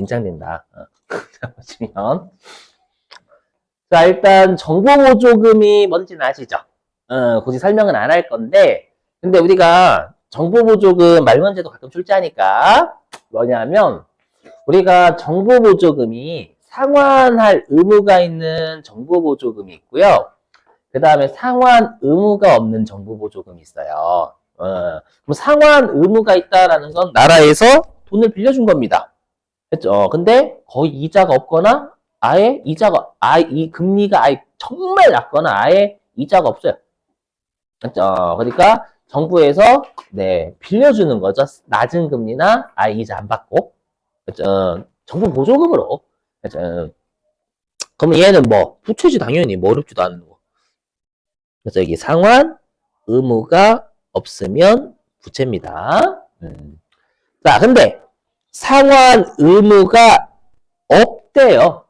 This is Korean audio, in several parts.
긴장된다. 자, 보시면. 자, 일단 정보보조금이 뭔지는 아시죠? 굳이 설명은 안 할 건데, 근데 우리가 정보보조금 말문제도 가끔 출제하니까 뭐냐면 우리가 정보보조금이 상환할 의무가 있는 정보보조금이 있고요. 그 다음에 상환 의무가 없는 정보보조금이 있어요. 그럼 상환 의무가 있다라는 건 나라에서 돈을 빌려준 겁니다. 그렇죠? 근데 거의 이자가 없거나 아예 이 금리가 아예 정말 낮거나 아예 이자가 없어요. 그렇죠? 그러니까 정부에서 네, 빌려주는 거죠. 낮은 금리나 아예 이자 안 받고. 그렇죠? 정부 보조금으로. 그렇죠? 그러면 얘는 뭐 부채지 당연히 뭐 어렵지도 않은 거. 그래서 여기 상환 의무가 없으면 부채입니다. 자, 근데 상환 의무가 없대요.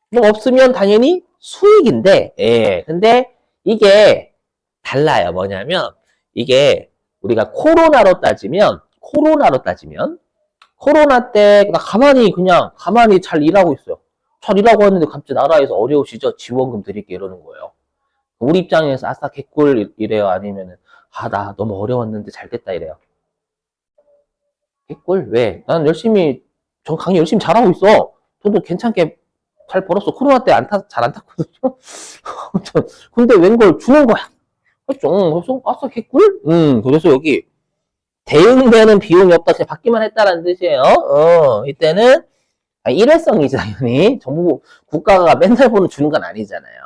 뭐 없으면 당연히 수익인데, 예. 근데 이게 달라요. 뭐냐면, 이게 우리가 코로나 때 그냥 가만히 잘 일하고 있어요. 잘 일하고 있는데 갑자기 나라에서 어려우시죠? 지원금 드릴게 이러는 거예요. 우리 입장에서 아싸 개꿀 이래요? 아니면은, 나 너무 어려웠는데 잘 됐다 이래요? 개꿀? 왜? 난 전 강의 열심히 잘하고 있어. 돈도 괜찮게 잘 벌었어. 코로나 때 잘 안 탔거든요. 근데 웬걸 주는 거야. 그렇죠. 그래서 아싸 개꿀? 그래서 여기 대응되는 비용이 없다. 그냥 받기만 했다라는 뜻이에요. 이때는 일회성이지 당연히. 정부 국가가 맨날 주는 건 아니잖아요.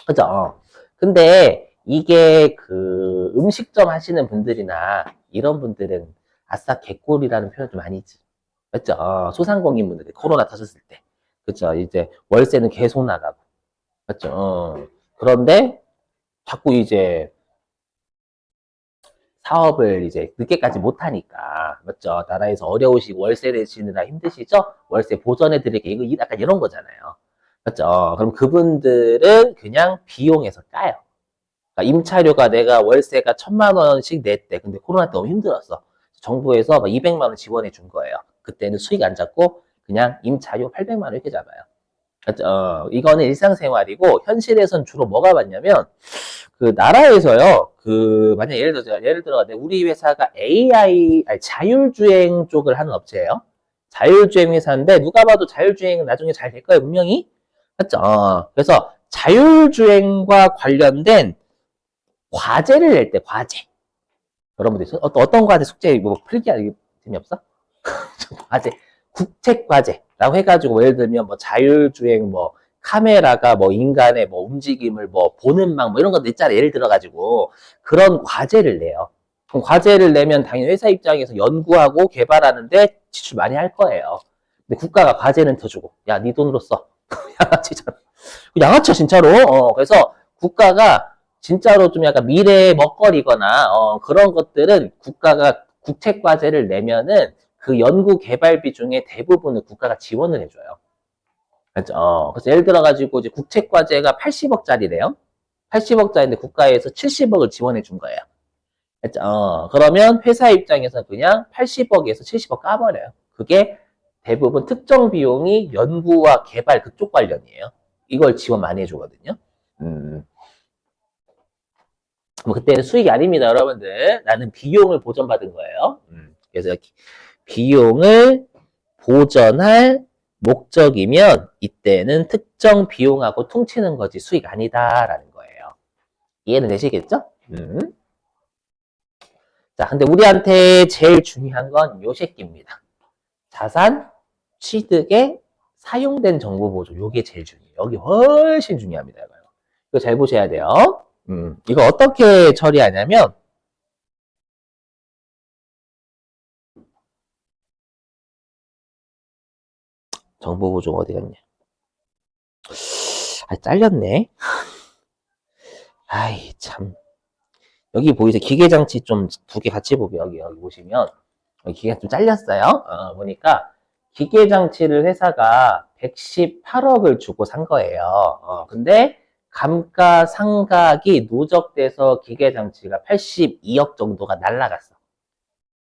그죠? 근데 이게 그 음식점 하시는 분들이나 이런 분들은 아싸 개꿀이라는 표현 좀 아니지. 맞죠? 소상공인 분들이 코로나 터졌을 때. 그죠? 이제 월세는 계속 나가고. 맞죠? 그런데 자꾸 이제 사업을 이제 늦게까지 못하니까. 맞죠? 나라에서 어려우시고 월세 내시느라 힘드시죠? 월세 보전해 드릴게. 이거 약간 이런 거잖아요. 맞죠? 그럼 그분들은 그냥 비용에서 까요. 그러니까 임차료가 내가 월세가 1,000만 원씩 냈대. 근데 코로나 때 너무 힘들었어. 정부에서 막 200만 원 지원해 준 거예요. 그때는 수익 안 잡고 그냥 임차료 800만 원 이렇게 잡아요. 이거는 일상생활이고 현실에선 주로 뭐가 많냐면 그 나라에서요. 만약 예를 들어 우리 회사가 자율주행 쪽을 하는 업체예요. 자율주행 회사인데 누가 봐도 자율주행은 나중에 잘 될 거예요, 분명히. 맞죠? 그래서 자율주행과 관련된 과제를 낼 때 과제. 여러분들 어떤 과제 숙제 뭐 필기하기 재미없어? 과제 국책 과제라고 해가지고 예를 들면 뭐 자율주행 뭐 카메라가 뭐 인간의 뭐 움직임을 뭐 보는 막 뭐 이런 거 냈잖아. 예를 들어가지고 그런 과제를 내요. 그럼 과제를 내면 당연히 회사 입장에서 연구하고 개발하는데 지출 많이 할 거예요. 근데 국가가 과제는 더 주고 야, 네 돈으로 써. 양아치잖아. 양아치야 진짜로. 그래서 국가가 진짜로 좀 약간 미래의 먹거리거나 그런 것들은 국가가 국책 과제를 내면은 그 연구 개발비 중에 대부분을 국가가 지원을 해줘요. 그렇죠? 그래서 예를 들어가지고 이제 국책 과제가 80억짜리래요. 80억짜리인데 국가에서 70억을 지원해 준 거예요. 그렇죠? 그러면 회사 입장에서 그냥 80억에서 70억 까버려요. 그게 대부분 특정 비용이 연구와 개발 그쪽 관련이에요. 이걸 지원 많이 해주거든요. 뭐 그때는 수익이 아닙니다, 여러분들. 나는 비용을 보전받은 거예요. 그래서 비용을 보전할 목적이면 이때는 특정 비용하고 퉁치는 거지 수익 아니다라는 거예요. 이해는 되시겠죠? 자, 근데 우리한테 제일 중요한 건 요 새끼입니다. 자산 취득에 사용된 정보 보조. 요게 제일 중요해요. 여기 훨씬 중요합니다. 이거 잘 보셔야 돼요. 이거 어떻게 처리하냐면 정보 보조 어디 갔냐? 잘렸네. 아이 참. 여기 보이세요? 기계장치 좀 두 개 같이 보게 여기 보시면 기계가 좀 잘렸어요. 보니까 기계장치를 회사가 118억을 주고 산 거예요. 근데 감가상각이 누적돼서 기계장치가 82억 정도가 날라갔어.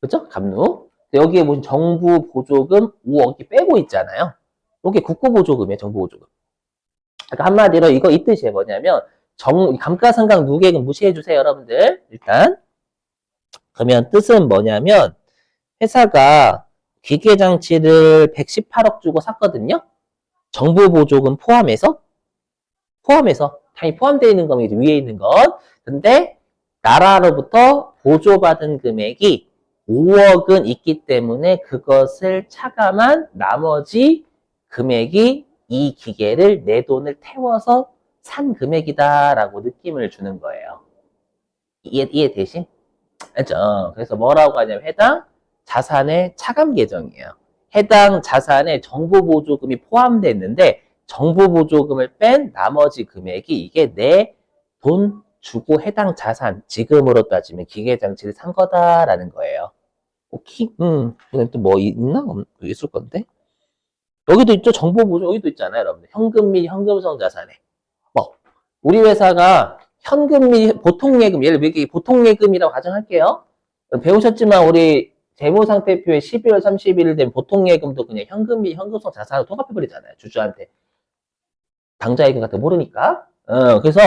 그죠? 감누. 여기에 무슨 정부 보조금 5억이 빼고 있잖아요. 이게 국고보조금이에요, 정부보조금. 그러니까 한마디로 이거 이 뜻이에요. 뭐냐면, 감가상각 누계금 무시해주세요, 여러분들. 일단. 그러면 뜻은 뭐냐면, 회사가 기계장치를 118억 주고 샀거든요. 정부보조금 포함해서. 당연히 포함되어 있는 거면 이제 위에 있는 건. 근데, 나라로부터 보조받은 금액이 5억은 있기 때문에 그것을 차감한 나머지 금액이 이 기계를 내 돈을 태워서 산 금액이다라고 느낌을 주는 거예요. 이해 되신? 알죠? 그래서 뭐라고 하냐면 해당 자산의 차감 계정이에요. 해당 자산에 정부보조금이 포함되어 있는데 정부보조금을 뺀 나머지 금액이 이게 내 돈 주고 해당 자산, 지금으로 따지면 기계장치를 산 거다라는 거예요. 오케이? 또 뭐 있나? 있을 건데? 여기도 있죠? 정보보조, 여기도 있잖아요, 여러분들. 현금 및 현금성 자산에. 뭐, 우리 회사가 현금 및 보통예금, 예를 들어 보통예금이라고 가정할게요. 배우셨지만, 우리 재무상태표에 12월 31일 된 보통예금도 그냥 현금 및 현금성 자산으로 통합해버리잖아요, 주주한테. 당좌예금 같은 거 모르니까. 그래서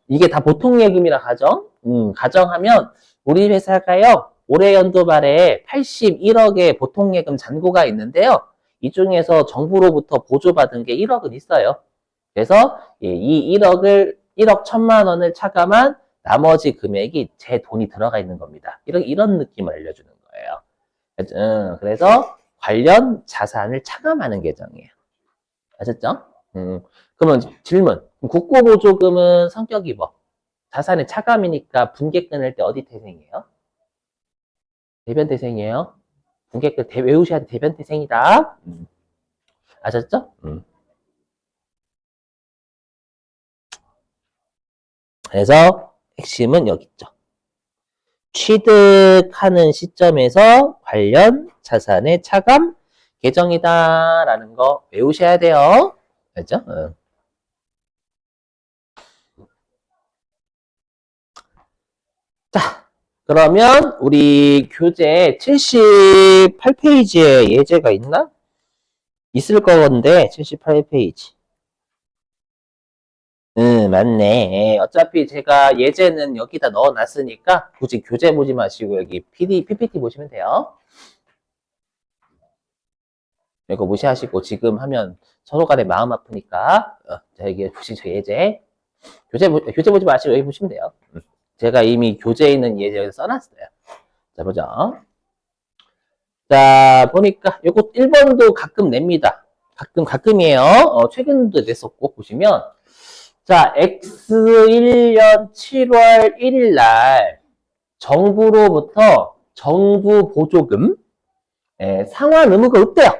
이게 다 보통예금이라 가정하면, 우리 회사가요, 올해 연도 말에 81억의 보통예금 잔고가 있는데요. 이 중에서 정부로부터 보조받은 게 1억은 있어요. 그래서 이 1억 1천만 원을 차감한 나머지 금액이 제 돈이 들어가 있는 겁니다. 이런 느낌을 알려주는 거예요. 그래서 관련 자산을 차감하는 계정이에요. 아셨죠? 그러면 질문. 국고보조금은 성격이 뭐? 자산의 차감이니까 분계 끊을 때 어디 태생이에요? 대변 태생이에요. 분계끝 외우셔야 돼. 대변 태생이다. 아셨죠? 그래서 핵심은 여기 있죠. 취득하는 시점에서 관련 자산의 차감 계정이다라는 거 외우셔야 돼요. 알죠? 자, 그러면 우리 교재 78페이지에 예제가 있나? 있을 건데 78페이지. 맞네. 어차피 제가 예제는 여기다 넣어놨으니까 굳이 교재 보지 마시고 여기 PPT 보시면 돼요. 이거 무시하시고 지금 하면 서로 간에 마음 아프니까 자, 여기 보신 저 예제. 교재 보지 마시고 여기 보시면 돼요. 제가 이미 교재에 있는 예제를 써놨어요. 자, 보자. 자, 보니까 요거 1번도 가끔 냅니다. 가끔이에요. 최근도 냈었고, 보시면. 자, X1년 7월 1일 날 정부로부터 정부 보조금 상환 의무가 없대요.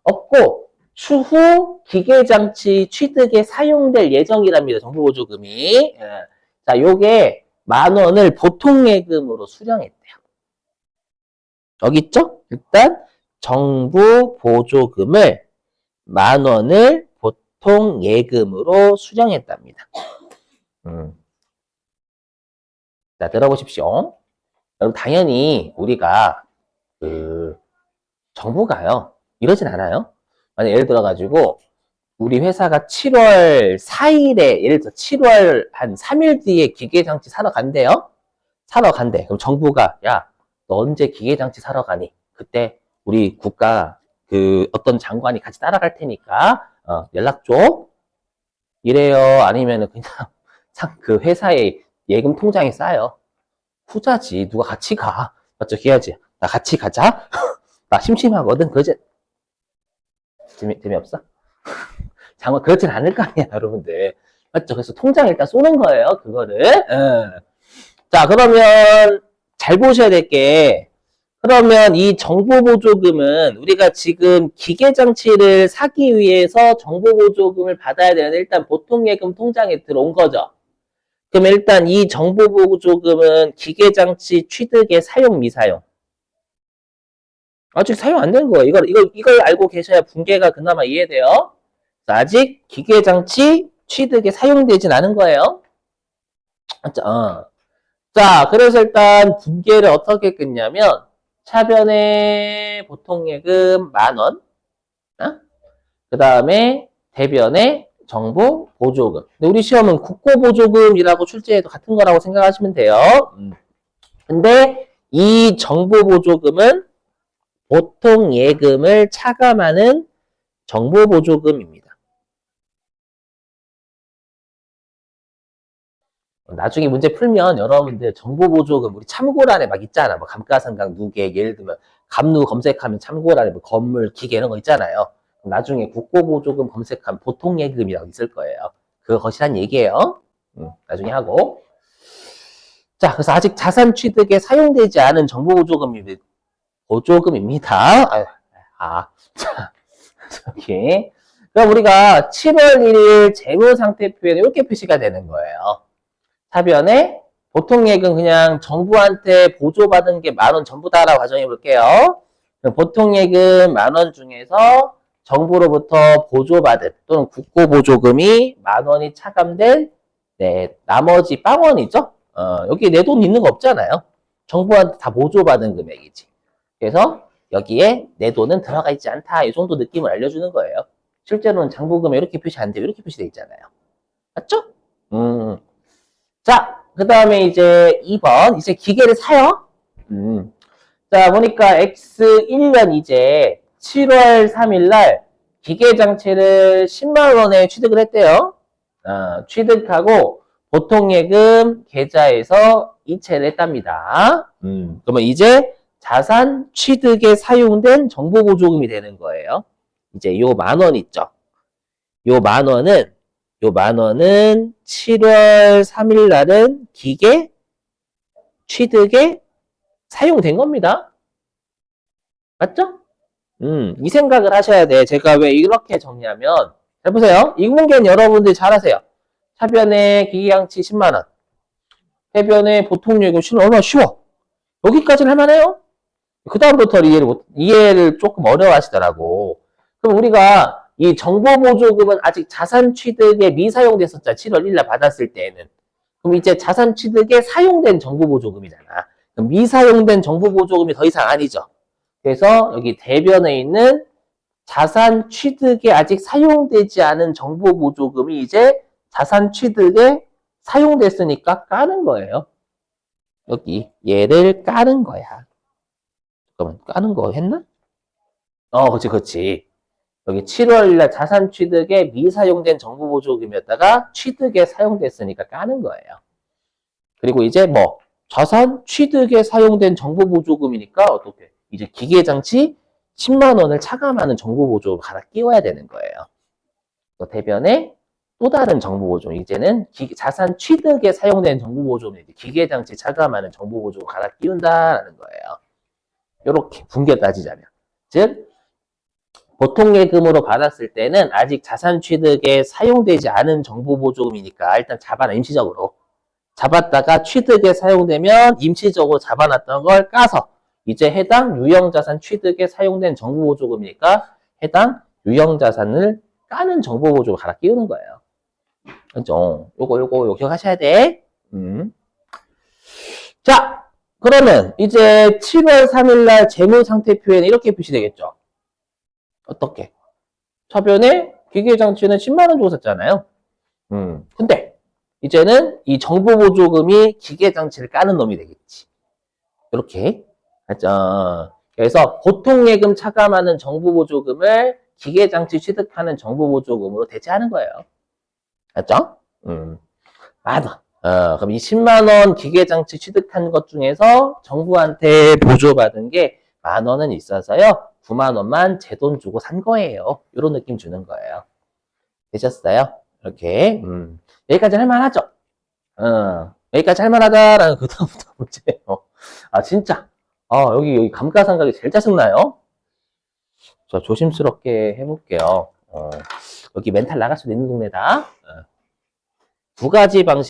없고 추후 기계장치 취득에 사용될 예정이랍니다. 정부 보조금이. 자, 요게 10,000원을 보통예금으로 수령했대요. 여기 있죠? 일단 정부 보조금을 10,000원을 보통예금으로 수령했답니다. 자, 들어보십시오. 여러분, 당연히 우리가 정부가요, 이러진 않아요. 만약 예를 들어가지고 우리 회사가 7월 4일에 예를 들어 7월 한 3일 뒤에 기계장치 사러 간대요. 그럼 정부가 야, 너 언제 기계장치 사러 가니? 그때 우리 국가 어떤 장관이 같이 따라갈 테니까 연락 줘. 이래요. 아니면은 그냥 그 회사의 예금 통장에 쌓여. 후자지. 누가 같이 가. 맞죠? 해야지. 나 같이 가자. 나 심심하거든. 그제 재미없어? 장관 그렇진 않을 거 아니야, 여러분들. 맞죠? 그래서 통장에 일단 쏘는 거예요, 그거를. 자, 그러면 잘 보셔야 될 게, 그러면 이 정보보조금은 우리가 지금 기계장치를 사기 위해서 정보보조금을 받아야 되는데 일단 보통예금 통장에 들어온 거죠. 그럼 일단 이 정보보조금은 기계장치 취득의 사용 미사용. 아직 사용 안 된 거예요. 이걸 알고 계셔야 분계가 그나마 이해돼요. 아직 기계장치 취득에 사용되진 않은 거예요. 자, 그래서 일단 분계를 어떻게 끊냐면, 차변의 보통예금 10,000원. 그 다음에 대변의 정보 보조금. 근데 우리 시험은 국고보조금이라고 출제해도 같은 거라고 생각하시면 돼요. 근데 이 정보 보조금은 보통 예금을 차감하는 정보 보조금입니다. 나중에 문제 풀면 여러분들 정보 보조금 우리 참고란에 막 있잖아. 뭐 감가상각 누계 예를 들면 감누 검색하면 참고란에 뭐 건물 기계 이런 거 있잖아요. 나중에 국고보조금 검색하면 보통 예금이라고 있을 거예요. 그것이란 얘기예요. 나중에 하고. 자, 그래서 아직 자산 취득에 사용되지 않은 정보 보조금입니다. 자, 여기. 그럼 우리가 7월 1일 재무상태표에는 이렇게 표시가 되는 거예요. 차변에 보통 예금 그냥 정부한테 보조받은 게 10,000원 전부다라고 가정해 볼게요. 보통 예금 10,000원 중에서 정부로부터 보조받은 또는 국고보조금이 10,000원이 차감된 나머지 빵원이죠. 여기 내 돈 있는 거 없잖아요. 정부한테 다 보조받은 금액이지. 그래서 여기에 내 돈은 들어가 있지 않다. 이 정도 느낌을 알려주는 거예요. 실제로는 장부금에 이렇게 표시 안 돼요. 이렇게 표시되어 있잖아요. 맞죠? 자, 그 다음에 이제 2번. 이제 기계를 사요. 자, 보니까 X1년 이제 7월 3일 날 기계장치를 10만 원에 취득을 했대요. 취득하고 보통예금 계좌에서 이체를 했답니다. 그러면 이제 자산 취득에 사용된 정보보조금이 되는 거예요. 이제 요 10,000원 있죠. 요 10,000원은 7월 3일 날은 기계 취득에 사용된 겁니다. 맞죠? 이 생각을 하셔야 돼. 제가 왜 이렇게 정리하면, 잘 보세요. 이 문제는 여러분들이 잘 하세요. 차변에 기계장치 10만원. 해변에 보통요금 얼마나 쉬워. 여기까지는 할만해요. 그 다음부터 이해를 조금 어려워 하시더라고. 그럼 우리가 이 정보보조금은 아직 자산 취득에 미사용됐었잖아. 7월 1일 받았을 때는. 그럼 이제 자산 취득에 사용된 정보보조금이잖아. 그럼 미사용된 정보보조금이 더 이상 아니죠. 그래서 여기 대변에 있는 자산 취득에 아직 사용되지 않은 정보보조금이 이제 자산 취득에 사용됐으니까 까는 거예요. 여기 얘를 까는 거야. 잠깐만, 까는 거 했나? 그렇지. 여기 7월날 자산 취득에 미사용된 정보보조금이었다가 취득에 사용됐으니까 까는 거예요. 그리고 이제 뭐 자산 취득에 사용된 정보보조금이니까 어떻게? 이제 기계장치 10만 원을 차감하는 정보보조금 갈아 끼워야 되는 거예요. 또 대변에 또 다른 정보보조금, 이제는 자산 취득에 사용된 정보보조금, 기계장치 차감하는 정보보조금 갈아 끼운다라는 거예요. 이렇게 분개 따지자면. 즉, 보통예금으로 받았을 때는 아직 자산 취득에 사용되지 않은 정보보조금이니까 일단 잡아놔, 임시적으로. 잡았다가 취득에 사용되면 임시적으로 잡아놨던 걸 까서 이제 해당 유형자산 취득에 사용된 정보보조금이니까 해당 유형자산을 까는 정보보조금 갈아 끼우는 거예요. 그죠? 요거 기억하셔야 돼. 자, 그러면 이제 7월 3일날 재무상태표에는 이렇게 표시되겠죠. 어떻게? 차변에 기계장치는 10만 원 주고 샀잖아요. 근데 이제는 이 정보보조금이 기계장치를 까는 놈이 되겠지. 이렇게. 맞죠? 그래서 보통예금 차감하는 정보보조금을 기계장치 취득하는 정보보조금으로 대체하는 거예요. 맞죠? 10,000원. 그럼 이 10만 원 기계장치 취득한 것 중에서 정부한테 보조받은 게 10,000원은 있어서요. 9만 원만 제 돈 주고 산 거예요. 이런 느낌 주는 거예요. 되셨어요? 이렇게. 여기까지 할만하죠? 여기까지 할만하다라는 그 다음부터 문제예요. 진짜. 여기 감가상각이 제일 짜증나요. 자, 조심스럽게 해볼게요. 여기 멘탈 나갈 수도 있는 동네다. 두 가지 방식.